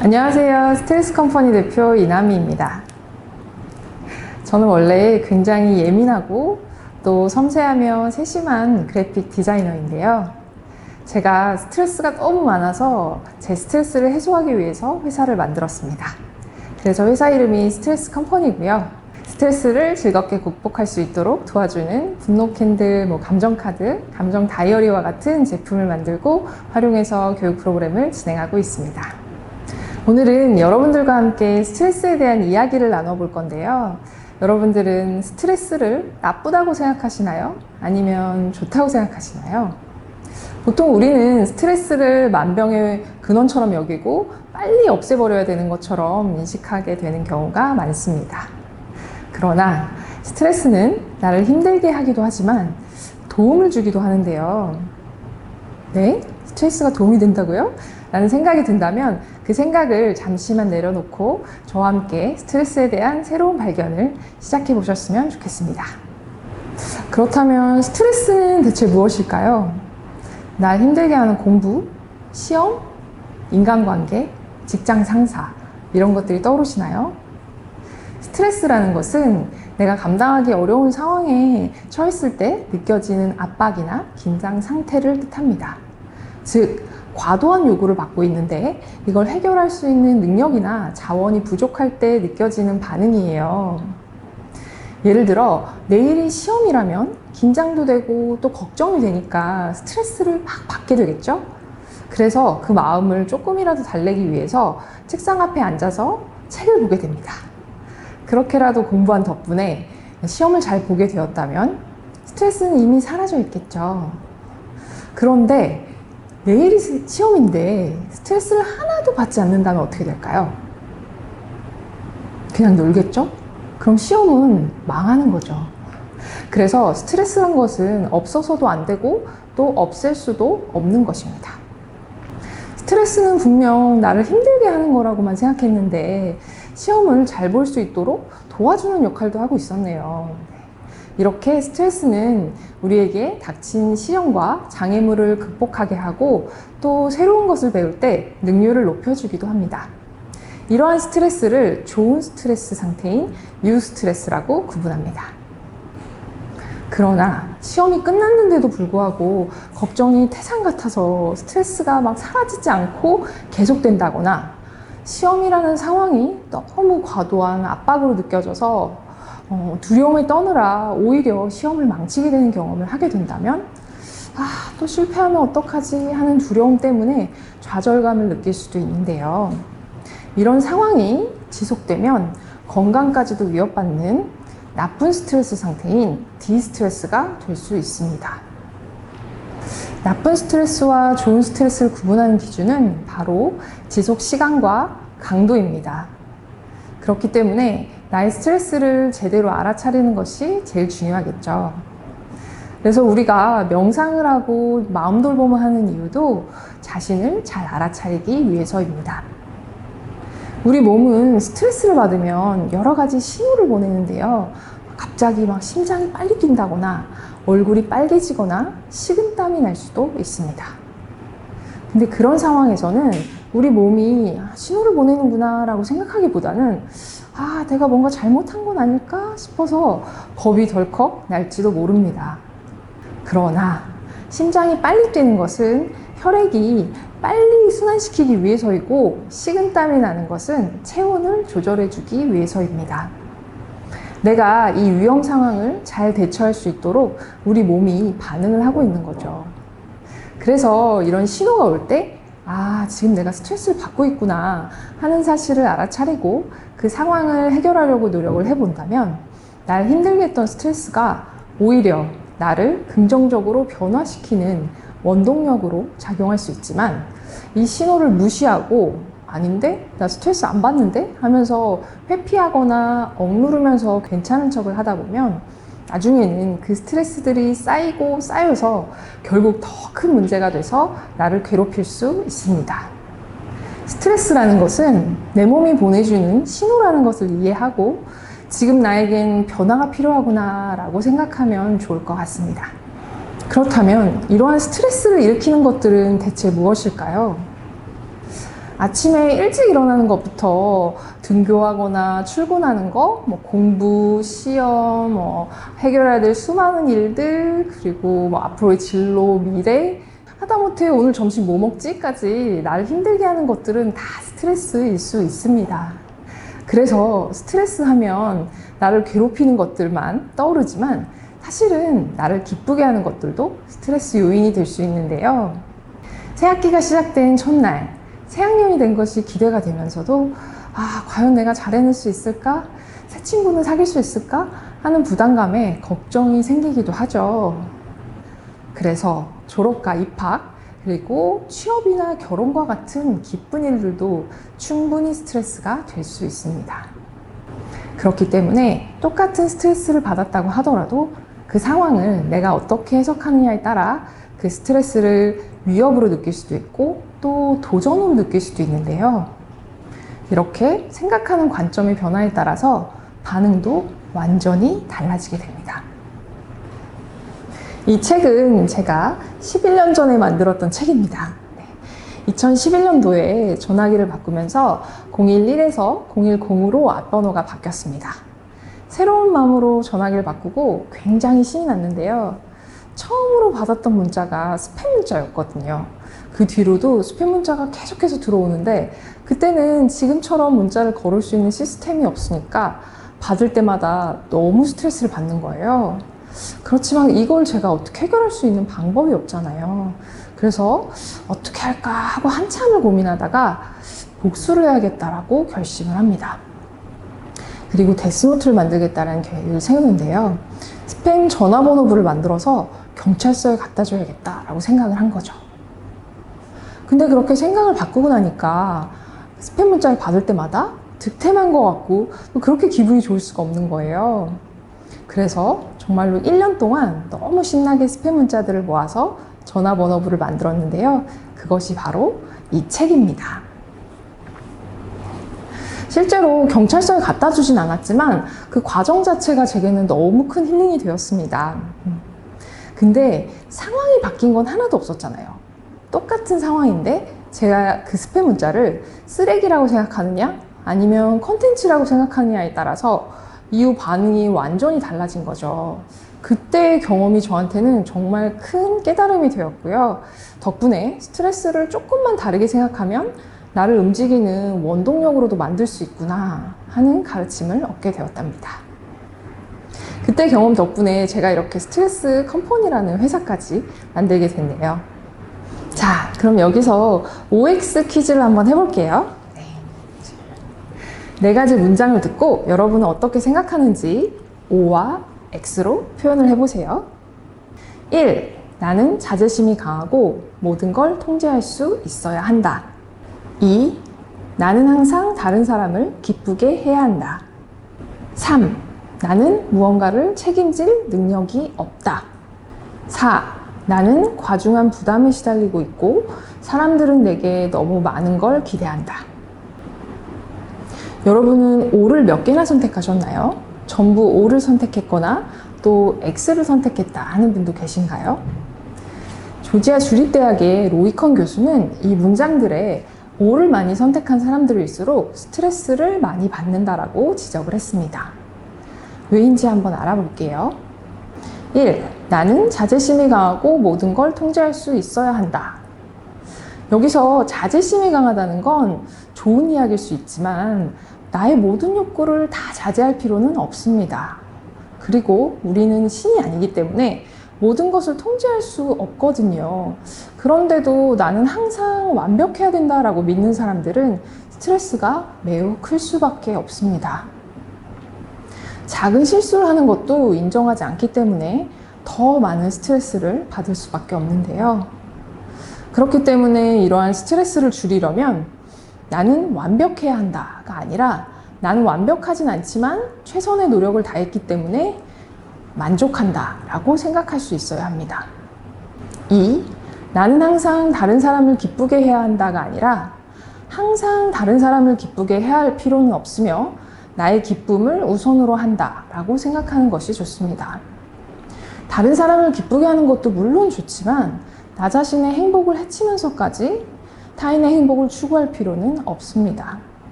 안녕하세요. 스트레스 컴퍼니 대표 이남희입니다. 저는 원래 굉장히 예민하고 또 섬세하며 세심한 그래픽 디자이너인데요. 제가 스트레스가 너무 많아서 제 스트레스를 해소하기 위해서 회사를 만들었습니다. 그래서 회사 이름이 스트레스 컴퍼니고요. 스트레스를 즐겁게 극복할 수 있도록 도와주는 분노 캔들, 감정 카드, 감정 다이어리와 같은 제품을 만들고 활용해서 교육 프로그램을 진행하고 있습니다. 오늘은 여러분들과 함께 스트레스에 대한 이야기를 나눠볼 건데요. 여러분들은 스트레스를 나쁘다고 생각하시나요? 아니면 좋다고 생각하시나요? 보통 우리는 스트레스를 만병의 근원처럼 여기고 빨리 없애버려야 되는 것처럼 인식하게 되는 경우가 많습니다. 그러나 스트레스는 나를 힘들게 하기도 하지만 도움을 주기도 하는데요. 네? 스트레스가 도움이 된다고요? 라는 생각이 든다면 그 생각을 잠시만 내려놓고 저와 함께 스트레스에 대한 새로운 발견을 시작해 보셨으면 좋겠습니다. 그렇다면 스트레스는 대체 무엇일까요? 날 힘들게 하는 공부, 시험, 인간관계, 직장 상사 이런 것들이 떠오르시나요? 스트레스라는 것은 내가 감당하기 어려운 상황에 처했을 때 느껴지는 압박이나 긴장 상태를 뜻합니다. 즉, 과도한 요구를 받고 있는데 이걸 해결할 수 있는 능력이나 자원이 부족할 때 느껴지는 반응이에요. 예를 들어 내일이 시험이라면 긴장도 되고 또 걱정이 되니까 스트레스를 막 받게 되겠죠? 그래서 그 마음을 조금이라도 달래기 위해서 책상 앞에 앉아서 책을 보게 됩니다. 그렇게라도 공부한 덕분에 시험을 잘 보게 되었다면 스트레스는 이미 사라져 있겠죠. 그런데 내일이 시험인데 스트레스를 하나도 받지 않는다면 어떻게 될까요? 그냥 놀겠죠? 그럼 시험은 망하는 거죠. 그래서 스트레스란 것은 없어서도 안 되고 또 없앨 수도 없는 것입니다. 스트레스는 분명 나를 힘들게 하는 거라고만 생각했는데 시험을 잘 볼 수 있도록 도와주는 역할도 하고 있었네요. 이렇게 스트레스는 우리에게 닥친 시련과 장애물을 극복하게 하고 또 새로운 것을 배울 때 능률을 높여주기도 합니다. 이러한 스트레스를 좋은 스트레스 상태인 유스트레스라고 구분합니다. 그러나 시험이 끝났는데도 불구하고 걱정이 태산 같아서 스트레스가 막 사라지지 않고 계속된다거나 시험이라는 상황이 너무 과도한 압박으로 느껴져서 두려움을 떠느라 오히려 시험을 망치게 되는 경험을 하게 된다면 또 실패하면 어떡하지 하는 두려움 때문에 좌절감을 느낄 수도 있는데요. 이런 상황이 지속되면 건강까지도 위협받는 나쁜 스트레스 상태인 디스트레스가 될 수 있습니다. 나쁜 스트레스와 좋은 스트레스를 구분하는 기준은 바로 지속 시간과 강도입니다. 그렇기 때문에 나의 스트레스를 제대로 알아차리는 것이 제일 중요하겠죠. 그래서 우리가 명상을 하고 마음 돌봄을 하는 이유도 자신을 잘 알아차리기 위해서입니다. 우리 몸은 스트레스를 받으면 여러 가지 신호를 보내는데요. 갑자기 막 심장이 빨리 뛴다거나 얼굴이 빨개지거나 식은땀이 날 수도 있습니다. 근데 그런 상황에서는 우리 몸이 신호를 보내는구나 라고 생각하기보다는 내가 뭔가 잘못한 건 아닐까 싶어서 겁이 덜컥 날지도 모릅니다. 그러나 심장이 빨리 뛰는 것은 혈액이 빨리 순환시키기 위해서이고 식은땀이 나는 것은 체온을 조절해주기 위해서입니다. 내가 이 위험 상황을 잘 대처할 수 있도록 우리 몸이 반응을 하고 있는 거죠. 그래서 이런 신호가 올 때 지금 내가 스트레스를 받고 있구나 하는 사실을 알아차리고 그 상황을 해결하려고 노력을 해본다면 날 힘들게 했던 스트레스가 오히려 나를 긍정적으로 변화시키는 원동력으로 작용할 수 있지만 이 신호를 무시하고 아닌데? 나 스트레스 안 받는데? 하면서 회피하거나 억누르면서 괜찮은 척을 하다 보면 나중에는 그 스트레스들이 쌓이고 쌓여서 결국 더 큰 문제가 돼서 나를 괴롭힐 수 있습니다. 스트레스라는 것은 내 몸이 보내주는 신호라는 것을 이해하고 지금 나에겐 변화가 필요하구나 라고 생각하면 좋을 것 같습니다. 그렇다면 이러한 스트레스를 일으키는 것들은 대체 무엇일까요? 아침에 일찍 일어나는 것부터 등교하거나 출근하는 거, 뭐 공부, 시험, 뭐 해결해야 될 수많은 일들, 그리고 뭐 앞으로의 진로, 미래, 하다못해 오늘 점심 뭐 먹지까지 나를 힘들게 하는 것들은 다 스트레스일 수 있습니다. 그래서 스트레스 하면 나를 괴롭히는 것들만 떠오르지만 사실은 나를 기쁘게 하는 것들도 스트레스 요인이 될 수 있는데요. 새학기가 시작된 첫날, 새학년이 된 것이 기대가 되면서도 과연 내가 잘 해낼 수 있을까? 새 친구는 사귈 수 있을까? 하는 부담감에 걱정이 생기기도 하죠. 그래서 졸업과 입학, 그리고 취업이나 결혼과 같은 기쁜 일들도 충분히 스트레스가 될 수 있습니다. 그렇기 때문에 똑같은 스트레스를 받았다고 하더라도 그 상황을 내가 어떻게 해석하느냐에 따라 그 스트레스를 위협으로 느낄 수도 있고 또 도전으로 느낄 수도 있는데요. 이렇게 생각하는 관점의 변화에 따라서 반응도 완전히 달라지게 됩니다. 이 책은 제가 11년 전에 만들었던 책입니다. 2011년도에 전화기를 바꾸면서 011에서 010으로 앞번호가 바뀌었습니다. 새로운 마음으로 전화기를 바꾸고 굉장히 신이 났는데요. 처음으로 받았던 문자가 스팸 문자였거든요. 그 뒤로도 스팸 문자가 계속해서 들어오는데 그때는 지금처럼 문자를 걸을 수 있는 시스템이 없으니까 받을 때마다 너무 스트레스를 받는 거예요. 그렇지만 이걸 제가 어떻게 해결할 수 있는 방법이 없잖아요. 그래서 어떻게 할까 하고 한참을 고민하다가 복수를 해야겠다라고 결심을 합니다. 그리고 데스노트를 만들겠다는 계획을 세우는데요. 스팸 전화번호부를 만들어서 경찰서에 갖다 줘야겠다라고 생각을 한 거죠. 근데 그렇게 생각을 바꾸고 나니까 스팸 문자를 받을 때마다 득템한 것 같고 그렇게 기분이 좋을 수가 없는 거예요. 그래서 정말로 1년 동안 너무 신나게 스팸 문자들을 모아서 전화번호부를 만들었는데요. 그것이 바로 이 책입니다. 실제로 경찰서에 갖다 주진 않았지만 그 과정 자체가 제게는 너무 큰 힐링이 되었습니다. 근데 상황이 바뀐 건 하나도 없었잖아요. 똑같은 상황인데 제가 그 스팸 문자를 쓰레기라고 생각하느냐 아니면 컨텐츠라고 생각하느냐에 따라서 이후 반응이 완전히 달라진 거죠. 그때의 경험이 저한테는 정말 큰 깨달음이 되었고요. 덕분에 스트레스를 조금만 다르게 생각하면 나를 움직이는 원동력으로도 만들 수 있구나 하는 가르침을 얻게 되었답니다. 그때 경험 덕분에 제가 이렇게 스트레스 컴퍼니라는 회사까지 만들게 됐네요. 자, 그럼 여기서 OX 퀴즈를 한번 해볼게요. 네 가지 문장을 듣고 여러분은 어떻게 생각하는지 O와 X로 표현을 해보세요. 1. 나는 자제심이 강하고 모든 걸 통제할 수 있어야 한다. 2. 나는 항상 다른 사람을 기쁘게 해야 한다. 3. 나는 무언가를 책임질 능력이 없다. 4. 나는 과중한 부담에 시달리고 있고 사람들은 내게 너무 많은 걸 기대한다. 여러분은 O를 몇 개나 선택하셨나요? 전부 O를 선택했거나 또 X를 선택했다 하는 분도 계신가요? 조지아 주립대학의 로이컨 교수는 이 문장들에 O를 많이 선택한 사람들일수록 스트레스를 많이 받는다라고 지적을 했습니다. 왜인지 한번 알아볼게요. 1. 나는 자제심이 강하고 모든 걸 통제할 수 있어야 한다. 여기서 자제심이 강하다는 건 좋은 이야기일 수 있지만 나의 모든 욕구를 다 자제할 필요는 없습니다. 그리고 우리는 신이 아니기 때문에 모든 것을 통제할 수 없거든요. 그런데도 나는 항상 완벽해야 된다라고 믿는 사람들은 스트레스가 매우 클 수밖에 없습니다. 작은 실수를 하는 것도 인정하지 않기 때문에 더 많은 스트레스를 받을 수밖에 없는데요. 그렇기 때문에 이러한 스트레스를 줄이려면 나는 완벽해야 한다가 아니라 나는 완벽하진 않지만 최선의 노력을 다했기 때문에 만족한다 라고 생각할 수 있어야 합니다. 2. 나는 항상 다른 사람을 기쁘게 해야 한다가 아니라 항상 다른 사람을 기쁘게 해야 할 필요는 없으며 나의 기쁨을 우선으로 한다 라고 생각하는 것이 좋습니다. 다른 사람을 기쁘게 하는 것도 물론 좋지만 나 자신의 행복을 해치면서까지 타인의 행복을 추구할 필요는 없습니다.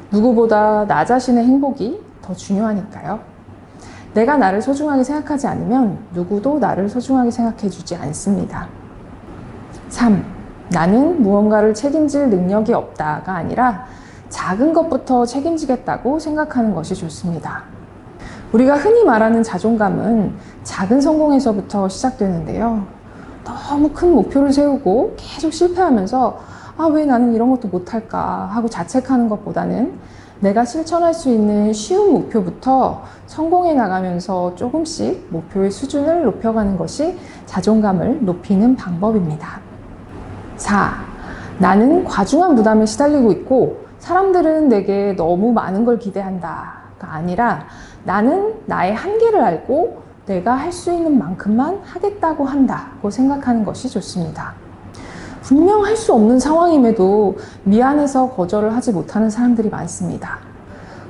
누구보다 나 자신의 행복이 더 중요하니까요. 내가 나를 소중하게 생각하지 않으면 누구도 나를 소중하게 생각해 주지 않습니다. 3. 나는 무언가를 책임질 능력이 없다가 아니라 작은 것부터 책임지겠다고 생각하는 것이 좋습니다. 우리가 흔히 말하는 자존감은 작은 성공에서부터 시작되는데요. 너무 큰 목표를 세우고 계속 실패하면서 왜 나는 이런 것도 못할까 하고 자책하는 것보다는 내가 실천할 수 있는 쉬운 목표부터 성공해 나가면서 조금씩 목표의 수준을 높여가는 것이 자존감을 높이는 방법입니다. 4. 나는 과중한 부담에 시달리고 있고 사람들은 내게 너무 많은 걸 기대한다가 아니라 나는 나의 한계를 알고 내가 할 수 있는 만큼만 하겠다고 한다고 생각하는 것이 좋습니다. 분명 할 수 없는 상황임에도 미안해서 거절을 하지 못하는 사람들이 많습니다.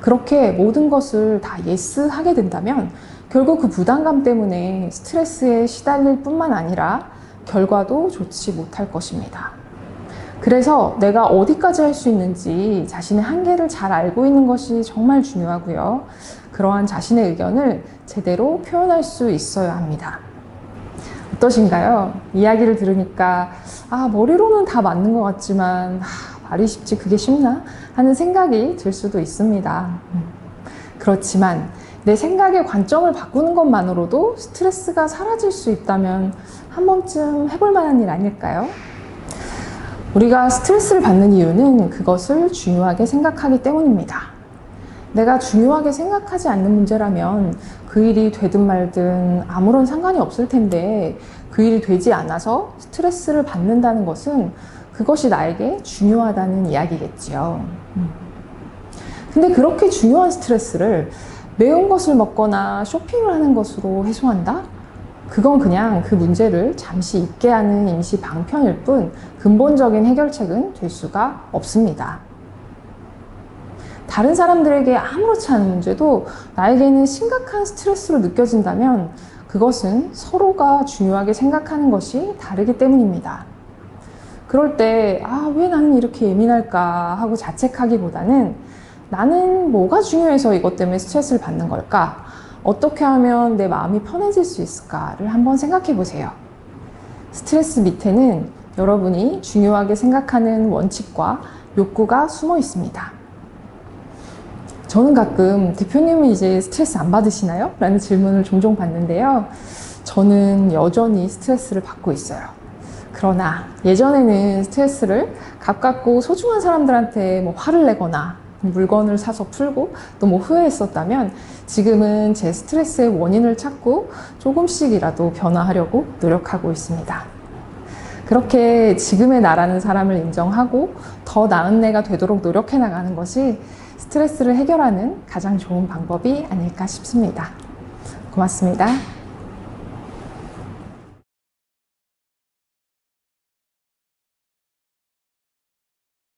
그렇게 모든 것을 다 예스 하게 된다면 결국 그 부담감 때문에 스트레스에 시달릴 뿐만 아니라 결과도 좋지 못할 것입니다. 그래서 내가 어디까지 할 수 있는지 자신의 한계를 잘 알고 있는 것이 정말 중요하고요. 그러한 자신의 의견을 제대로 표현할 수 있어야 합니다. 어떠신가요? 이야기를 들으니까 머리로는 다 맞는 것 같지만 말이 쉽지 그게 쉽나? 하는 생각이 들 수도 있습니다. 그렇지만 내 생각의 관점을 바꾸는 것만으로도 스트레스가 사라질 수 있다면 한 번쯤 해볼 만한 일 아닐까요? 우리가 스트레스를 받는 이유는 그것을 중요하게 생각하기 때문입니다. 내가 중요하게 생각하지 않는 문제라면 그 일이 되든 말든 아무런 상관이 없을 텐데 그 일이 되지 않아서 스트레스를 받는다는 것은 그것이 나에게 중요하다는 이야기겠지요. 근데 그렇게 중요한 스트레스를 매운 것을 먹거나 쇼핑을 하는 것으로 해소한다? 그건 그냥 그 문제를 잠시 잊게 하는 임시 방편일 뿐 근본적인 해결책은 될 수가 없습니다. 다른 사람들에게 아무렇지 않은 문제도 나에게는 심각한 스트레스로 느껴진다면 그것은 서로가 중요하게 생각하는 것이 다르기 때문입니다. 그럴 때 왜 나는 이렇게 예민할까 하고 자책하기보다는 나는 뭐가 중요해서 이것 때문에 스트레스를 받는 걸까? 어떻게 하면 내 마음이 편해질 수 있을까를 한번 생각해 보세요. 스트레스 밑에는 여러분이 중요하게 생각하는 원칙과 욕구가 숨어 있습니다. 저는 가끔 대표님은 이제 스트레스 안 받으시나요? 라는 질문을 종종 받는데요. 저는 여전히 스트레스를 받고 있어요. 그러나 예전에는 스트레스를 가깝고 소중한 사람들한테 화를 내거나 물건을 사서 풀고 또 후회했었다면 지금은 제 스트레스의 원인을 찾고 조금씩이라도 변화하려고 노력하고 있습니다. 그렇게 지금의 나라는 사람을 인정하고 더 나은 내가 되도록 노력해 나가는 것이 스트레스를 해결하는 가장 좋은 방법이 아닐까 싶습니다. 고맙습니다.